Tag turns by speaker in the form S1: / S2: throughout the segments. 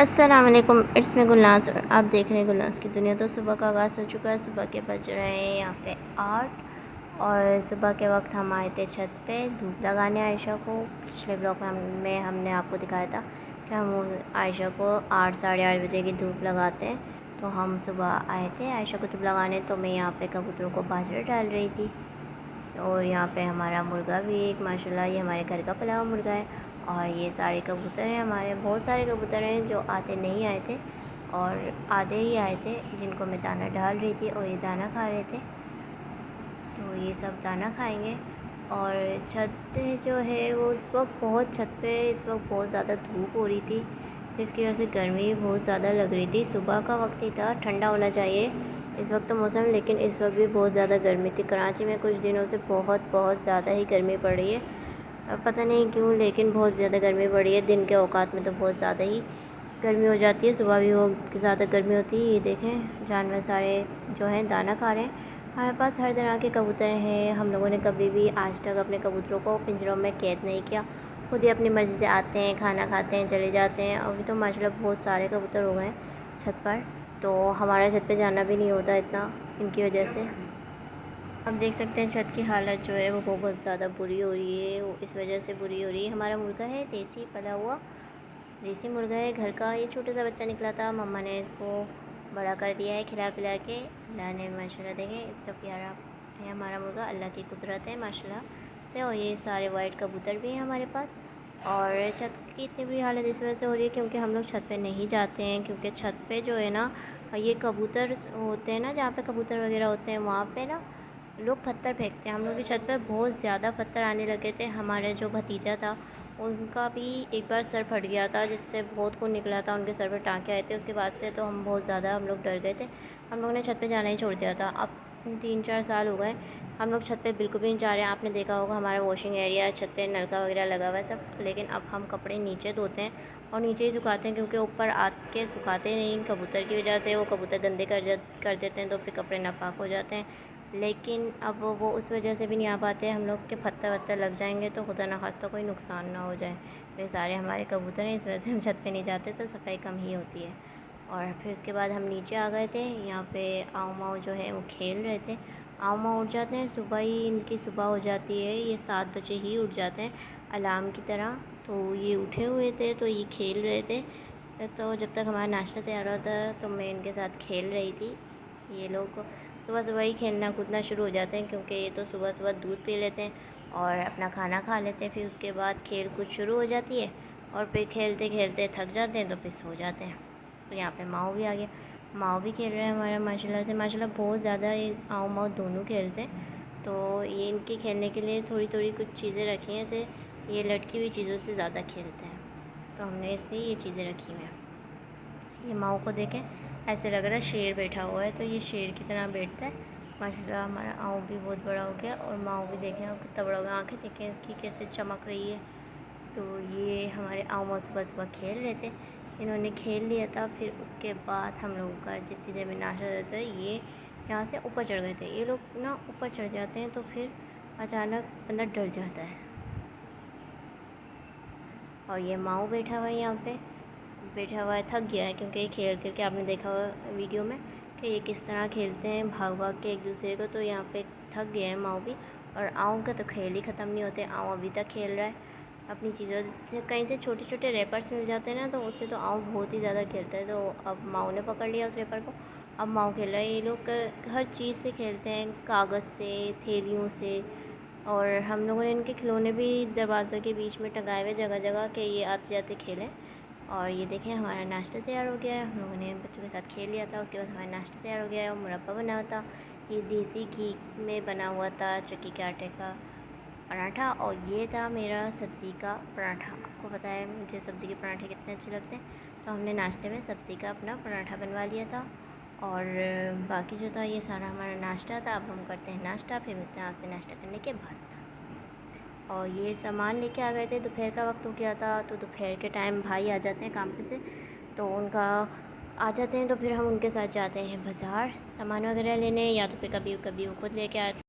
S1: अस्सलाम वालेकुम, इट्स में गुलनाज और आप देख रहे हैं गुलनाज की दुनिया। तो सुबह का आगाज़ हो चुका है। सुबह के बज रहे हैं यहाँ पे 8 और सुबह के वक्त हम आए थे छत पे धूप लगाने आयशा को। पिछले ब्लॉग में हमने आपको दिखाया था कि हम आयशा को 8 साढ़े 8 बजे की धूप लगाते हैं। तो हम सुबह आए थे आयशा को धूप लगाने, तो मैं यहाँ पे कबूतरों को बाजरा डाल रही थी। और यहाँ पे हमारा मुर्गा भी एक माशाल्लाह, ये हमारे घर का पला हुआ मुर्गा है। और ये सारे कबूतर हैं हमारे, बहुत सारे कबूतर हैं जो आते नहीं आए थे और आधे ही आए थे जिनको मैं दाना डाल रही थी और ये दाना खा रहे थे। तो ये सब दाना खाएंगे। और छत पे जो है वो इस वक्त इस वक्त बहुत ज़्यादा धूप हो रही थी, जिसकी वजह से गर्मी बहुत ज़्यादा लग रही थी। सुबह का वक्त ही था, ठंडा होना चाहिए इस वक्त तो मौसम, लेकिन इस वक्त भी बहुत ज़्यादा गर्मी थी। कराची में कुछ दिनों से बहुत ज़्यादा ही गर्मी पड़ रही है। अब पता नहीं क्यों, लेकिन बहुत ज़्यादा गर्मी पड़ रही है। दिन के औकात में तो बहुत ज़्यादा ही गर्मी हो जाती है, सुबह भी बहुत ज़्यादा गर्मी होती है। ये देखें जानवर सारे जो हैं दाना खा रहे हैं। हमारे पास हर तरह के कबूतर हैं। हम लोगों ने कभी भी आज तक अपने कबूतरों को पिंजरों में कैद नहीं किया, खुद ही अपनी मर्ज़ी से आते हैं, खाना खाते हैं, चले जाते हैं। अभी तो माशाल्लाह बहुत सारे कबूतर हो गए हैं छत पर, तो हमारा छत पे जाना भी नहीं होता इतना इनकी वजह से। आप देख सकते हैं छत की हालत जो है वो बहुत ज़्यादा बुरी हो रही है। वो इस वजह से बुरी हो रही है, हमारा मुर्गा है देसी पला हुआ, देसी मुर्गा है घर का। ये छोटा सा बच्चा निकला था, मम्मा ने इसको बड़ा कर दिया है खिला पिला के। अल्लाह ने माशाल्लाह देखें इतना प्यारा है हमारा मुर्गा, अल्लाह की कुदरत है माशाल्लाह से। और ये सारे वाइट कबूतर भी हैं हमारे पास। और छत की इतनी बुरी हालत इस वजह से हो रही है क्योंकि हम लोग छत पे नहीं जाते हैं, क्योंकि छत पे जो है ना ये कबूतर होते हैं ना, जहाँ पे कबूतर वगैरह होते हैं वहाँ पे ना लोग पत्थर फेंकते हैं। हम लोग की छत पर बहुत ज़्यादा पत्थर आने लगे थे। हमारे जो भतीजा था उनका भी एक बार सर फट गया था, जिससे बहुत खून निकला था, उनके सर पर टाँके आए थे उसके बाद से। तो हम लोग डर गए थे, हम लोगों ने छत पे जाना ही छोड़ दिया था। अब 3-4 साल हो गए हम लोग छत पे बिल्कुल भी नहीं जा रहे हैं। आपने देखा होगा हमारा वॉशिंग एरिया छत पे नलका वगैरह लगा हुआ है सब, लेकिन अब हम कपड़े नीचे धोते हैं और नीचे ही सुखाते हैं, क्योंकि ऊपर आके सुखाते नहीं कबूतर की वजह से। वो कबूतर गंदे कर देते हैं तो फिर कपड़े नापाक हो जाते हैं। लेकिन अब वो उस वजह से भी नहीं आ पाते, हम लोग के पत्थर वत्थर लग जाएंगे तो खुदा न खास्ता कोई नुकसान ना हो जाए। तो ये सारे हमारे कबूतर हैं, इस वजह से हम छत पे नहीं जाते, तो सफाई कम ही होती है। और फिर उसके बाद हम नीचे आ गए थे। यहाँ पे आऊ माऊ जो है वो खेल रहे थे। आऊ माऊ उठ जाते हैं सुबह ही, इनकी सुबह हो जाती है, ये 7 बजे ही उठ जाते हैं अलार्म की तरह। तो ये उठे हुए थे तो ये खेल रहे थे। तो जब तक हमारा नाश्ता तैयार होता तो मैं इनके साथ खेल रही थी। ये लोग सुबह सुबह ही खेलना कूदना शुरू हो जाते हैं, क्योंकि ये तो सुबह सुबह दूध पी लेते हैं और अपना खाना खा लेते हैं। फिर उसके बाद खेल कूद शुरू हो जाती है और फिर खेलते खेलते थक जाते हैं तो फिर सो जाते हैं। तो यहाँ पे माऊ भी आ गया, माऊ भी खेल रहे हैं हमारा माशाल्लाह से। माशाल्लाह बहुत ज़्यादा ये आऊ माऊ दोनों खेलते हैं। तो ये इनके खेलने के लिए थोड़ी थोड़ी कुछ चीज़ें रखी हैं, जैसे ये लटकी हुई चीज़ों से ज़्यादा खेलते हैं, तो हमने इसलिए ये चीज़ें रखी हुई हैं। ये माऊ को देखें ऐसे लग रहा है शेर बैठा हुआ है, तो ये शेर की तरह बैठता है माशाल्लाह। हमारा आऊ भी बहुत बड़ा हो गया और माऊ भी देखें अब कितना बड़ा हो गया, आँखें देखें इसकी कैसे चमक रही है। तो ये हमारे आऊ माऊ सुबह सुबह खेल रहे थे, इन्होंने खेल लिया था। फिर उसके बाद हम लोगों का जितनी देर में नाश्ता रहता है, ये यहाँ से ऊपर चढ़ गए थे। ये लोग ना ऊपर चढ़ जाते हैं तो फिर अचानक बंदा डर जाता है। और ये माऊ बैठा हुआ है यहाँ पे, बैठा हुआ है, थक गया है, क्योंकि ये खेल खेल के आपने देखा हुआ वीडियो में कि ये किस तरह खेलते हैं भाग भाग के एक दूसरे को। तो यहाँ पे थक गया है माऊ भी। और आऊ का तो खेल ही ख़त्म नहीं होते, आऊ अभी तक खेल रहा है अपनी चीज़ों से। कहीं से छोटे छोटे रैपर्स मिल जाते हैं ना, तो उससे तो आऊ बहुत ही ज़्यादा खेलता है। तो अब माऊ ने पकड़ लिया उस रैपर को, अब माऊ खेल रहा है। ये लोग हर चीज़ से खेलते हैं, कागज़ से, थैलियों से। और हम लोगों ने इनके खिलौने भी दरवाज़े के बीच में टंगाए हुए जगह जगह के ये आते जाते खेलें। और ये देखें हमारा नाश्ता तैयार हो गया है, हम लोगों ने बच्चों के साथ खेल लिया था। उसके बाद हमारा नाश्ता तैयार हो गया है और मुरब्बा बना हुआ था। ये देसी घी में बना हुआ था चक्की के आटे का पराठा, और ये था मेरा सब्ज़ी का पराठा। आपको पता है मुझे सब्ज़ी के पराठे कितने अच्छे लगते हैं, तो हमने नाश्ते में सब्ज़ी का अपना पराठा बनवा लिया था। और बाकी जो था ये सारा हमारा नाश्ता था। अब हम करते हैं नाश्ता, फिर मिलते हैं आपसे नाश्ता करने के बाद। और ये सामान लेके आ गए थे, दोपहर का वक्त हो गया था, तो दोपहर के टाइम भाई आ जाते हैं काम पे से, तो उनका आ जाते हैं तो फिर हम उनके साथ जाते हैं बाज़ार सामान वगैरह लेने, या तो फिर कभी कभी वो खुद लेके आते।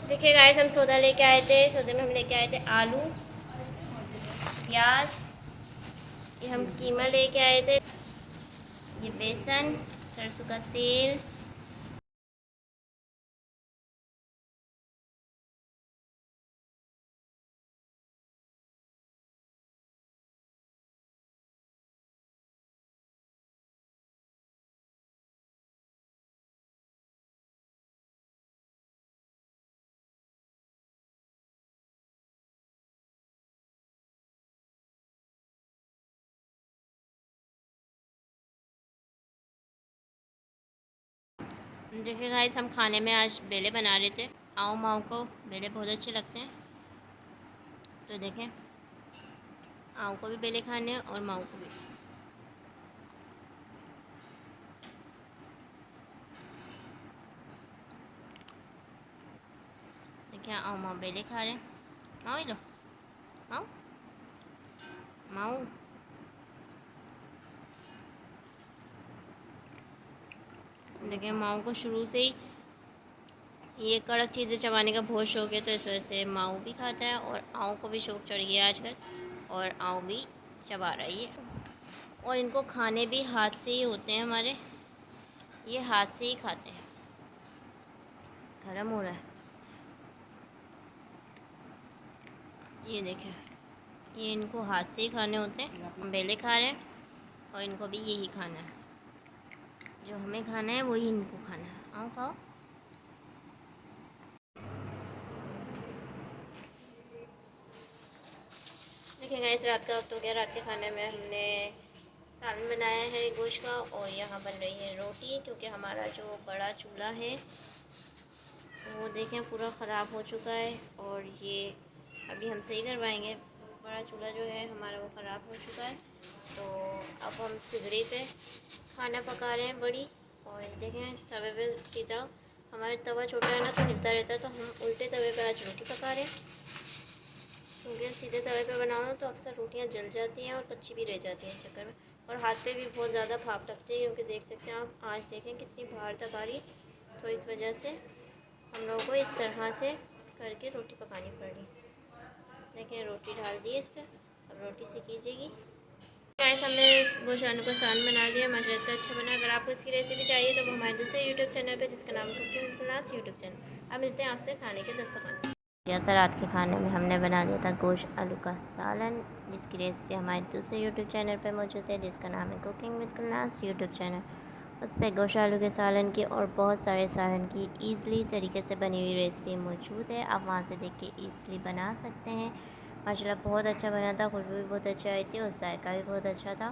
S1: देखिए गाइस, हम सौदा लेके आए थे। सौदे में हम लेके आए थे आलू, प्याज, ये हम कीमा लेके आए थे, ये बेसन, सरसों का तेल, देखिए गाइस हम खाने में आज बेले बना रहे थे। आऊ माऊ को बेले बहुत अच्छे लगते हैं, तो देखें आऊ को भी बेले खाने हैं और माऊ को भी। देखिए आऊ माऊ बेले खा रहे हैं। माऊ ही लो, माऊ माऊ। देखिए माऊ को शुरू से ही ये कड़क चीज़ें चबाने का बहुत शौक है, तो इस वजह से माऊ भी खाता है और आऊ को भी शौक चढ़ गया आजकल, और आऊ भी चबा रही है। और इनको खाने भी हाथ से ही होते हैं हमारे, ये हाथ से ही खाते हैं। गरम हो रहा है, ये देखें, ये इनको हाथ से ही खाने होते हैं। हम बेले खा रहे हैं और इनको भी यही खाना है, जो हमें खाना है वही इनको खाना है। आओ खाओ। देखिए गाइस रात का वक्त हो गया। रात के खाने में हमने सालन बनाया है गोश्त का, और यहाँ बन रही है रोटी, क्योंकि हमारा जो बड़ा चूल्हा है वो देखें पूरा ख़राब हो चुका है, और ये अभी हम सही करवाएंगे। बड़ा चूल्हा जो है हमारा वो ख़राब हो चुका है, तो अब हम सिगड़ी पे खाना पका रहे हैं बड़ी। और देखें तवे पे सीधा, हमारा तवा छोटा है ना तो हिलता रहता है, तो हम उल्टे तवे पे आज रोटी पका रहे हैं, क्योंकि सीधे तवे पे बनाओ तो अक्सर रोटियां जल जाती हैं और कच्ची भी रह जाती हैं इस चक्कर में, और हाथ पे भी बहुत ज़्यादा भाप लगती है, क्योंकि देख सकते हैं आप आज देखें कितनी बाहर तक आ रही, तो इस वजह से हम लोगों को इस तरह से करके रोटी पकानी पड़ रही। देखिए रोटी डाल दी है इस पर, अब रोटी सीखीजिएगी। गाइस हमने गोश्त आलू का सालन बना दिया, माशाल्लाह इतना अच्छा बना। अगर आपको इसकी रेसिपी चाहिए तो वो हमारे दूसरे यूट्यूब चैनल पे, जिसका नाम है कुकिंग क्लास यूट्यूब चैनल। अब मिलते हैं आपसे खाने के दस्तरखान। क्या था रात के खाने में हमने बना दिया था गोश्त आलू का सालन, जिसकी रेसिपी हमारे दूसरे यूट्यूब चैनल पर मौजूद है, जिसका नाम है cooking with class YouTube channel. उस पर गोश्त आलू के सालन की और बहुत सारे सालन की ईज़िली तरीके से बनी हुई रेसिपी मौजूद है, आप वहाँ से देख के ईज़िली बना सकते हैं। माशाल्लाह बहुत अच्छा बना था, खुशबू भी बहुत अच्छा आई थी और जायका भी बहुत अच्छा था,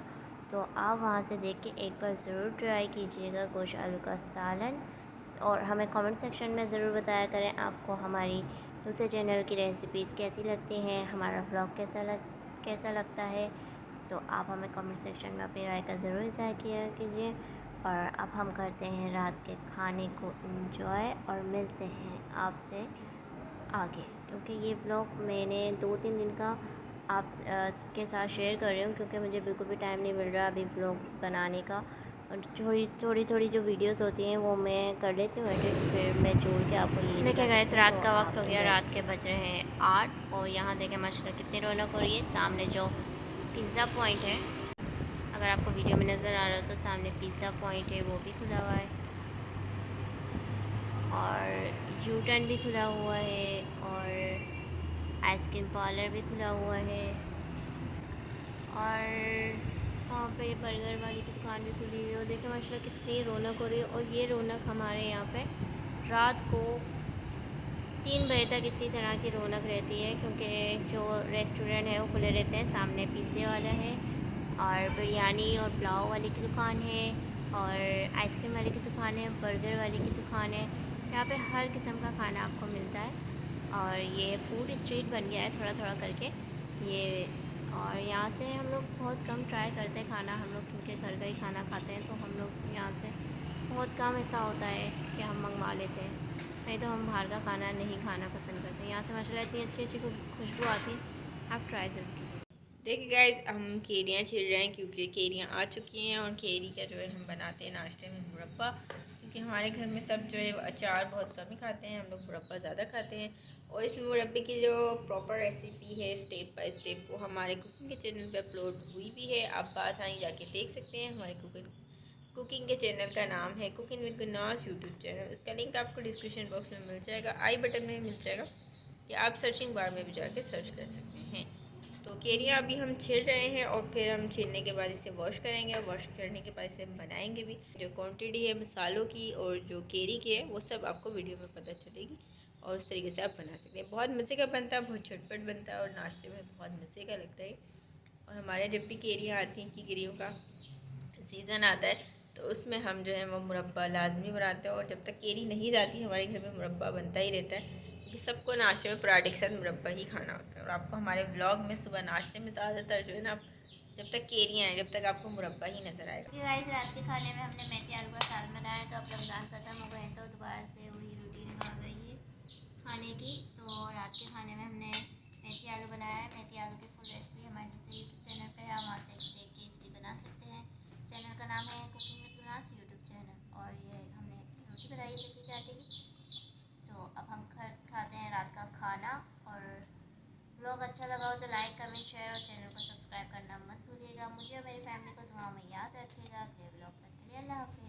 S1: तो आप वहाँ से देख के एक बार ज़रूर ट्राई कीजिएगा गोश्त आलू का सालन। और हमें कमेंट सेक्शन में ज़रूर बताया करें आपको हमारी दूसरे चैनल की रेसिपीज़ कैसी लगती हैं, हमारा व्लॉग कैसा लगता है, तो आप हमें कमेंट सेक्शन में अपनी राय का ज़रूर इज़हार किया कीजिए। और अब हम करते हैं रात के खाने को एंजॉय, और मिलते हैं आपसे आगे, क्योंकि ये व्लॉग मैंने 2-3 दिन का आप के साथ शेयर कर रही हूँ, क्योंकि मुझे बिल्कुल भी टाइम नहीं मिल रहा अभी व्लॉग्स बनाने का, और थोड़ी जो वीडियोस होती हैं वो मैं कर लेती हूँ एडिट, फिर मैं जोड़ के आपको ये देखिए गाइस रात का वक्त हो गया, रात के बज रहे हैं 8, और यहाँ देखें माशाल्लाह कितनी रौनक हो रही है। सामने जो पिज़्ज़ा पॉइंट है, अगर आपको वीडियो में नज़र आ रहा हो तो सामने पिज़्ज़ा पॉइंट है, वो भी खुला हुआ है, और यू टर्न भी खुला हुआ है, और आइसक्रीम पार्लर भी खुला हुआ है, और वहाँ पे बर्गर वाली की दुकान भी खुली हुई है। और देखिए माशाल्लाह कितनी रौनक हो रही है, और ये रौनक हमारे यहाँ पे रात को 3 बजे तक इसी तरह की रौनक रहती है, क्योंकि जो रेस्टोरेंट है वो खुले रहते हैं। सामने पिज़्ज़े वाला है, और बिरयानी और पुलाव वाली की दुकान है, और आइसक्रीम वाली की दुकान है, बर्गर वाली की दुकान है। यहाँ पे हर किस्म का खाना आपको मिलता है, और ये फूड स्ट्रीट बन गया है थोड़ा थोड़ा करके ये। और यहाँ से हम लोग बहुत कम ट्राई करते हैं खाना, हम लोग क्योंकि घर का ही खाना खाते हैं, तो हम लोग यहाँ से बहुत कम ऐसा होता है कि हम मंगवा लेते हैं, नहीं तो हम बाहर का खाना नहीं खाना पसंद करते हैं। यहाँ से माशाल्लाह इतनी अच्छी अच्छी खुशबू आती है, आप ट्राई ज़रूर कीजिए।
S2: देखिए गाइस हम केरियाँ छील रहे हैं, क्योंकि केरियाँ आ चुकी हैं, और केरी का जो है हम बनाते हैं नाश्ते में मुरब्बा, क्योंकि हमारे घर में सब जो है अचार बहुत कम ही खाते हैं, हम लोग मुरब्बा ज़्यादा खाते हैं। और इस मुरब्बे की जो प्रॉपर रेसिपी है स्टेप बाय स्टेप वो हमारे कुकिंग के चैनल पे अपलोड हुई भी है, आप आसानी जाके देख सकते हैं। हमारे कुकिंग के चैनल का नाम है कुकिंग विद गुरनाज यूट्यूब चैनल। इसका लिंक आपको डिस्क्रिप्शन बॉक्स में मिल जाएगा, आई बटन में मिल जाएगा, कि आप सर्चिंग बार में भी जाके सर्च कर सकते हैं। तो केरियाँ अभी हम छील रहे हैं और फिर हम छीलने के बाद इसे वॉश करेंगे और वॉश करने के बाद इसे हम बनाएंगे भी। जो क्वांटिटी है मसालों की और जो केरी की है वो सब आपको वीडियो में पता चलेगी और उस तरीके से आप बना सकते हैं। बहुत मज़े का बनता है, बहुत झटपट बनता है और नाश्ते में बहुत मज़े का लगता है। और हमारे जब भी केरियाँ आती हैं कि केरियों का सीज़न आता है तो उसमें हम जो है वो मुरब्बा लाजमी बनाते हैं। और जब तक केरी नहीं जाती हमारे घर में मुरब्बा बनता ही रहता है, क्योंकि सबको नाश्ते में पराठे के साथ मुरब्बा ही खाना होता है। और आपको हमारे ब्लॉग में सुबह नाश्ते में ज़्यादातर जो है ना, जब तक केरियाँ हैं जब तक आपको मुरब्बा ही नज़र आएगा।
S1: कि गाइस रात के खाने में हमने मेथी आलू का सालन बनाया, तो अब रमज़ान ख़त्म हो गए तो दोबारा से वही रूटीन हो गई है खाने की। तो रात के खाने में हमने मेथी आलू बनाया है। मेथी आलू की फुल रेसिपी हमारे दूसरे यूट्यूब चैनल पे है, आप वहाँ से देख के इसलिए बना सकते हैं। चैनल का नाम है कुकिंग विद गुरनाज यूट्यूब चैनल। और ये हमने रोटी बनाई है चक्की के आटे की। तो अब हम खाते हैं रात का खाना। और ब्लॉग अच्छा लगा हो तो लाइक कमेंट शेयर और चैनल को सब्सक्राइब करना मत भूलिएगा। मुझे और मेरी फैमिली को दुआ में याद रखिएगा। अगले ब्लॉग तक के लिए अल्लाह हाफ़िज़।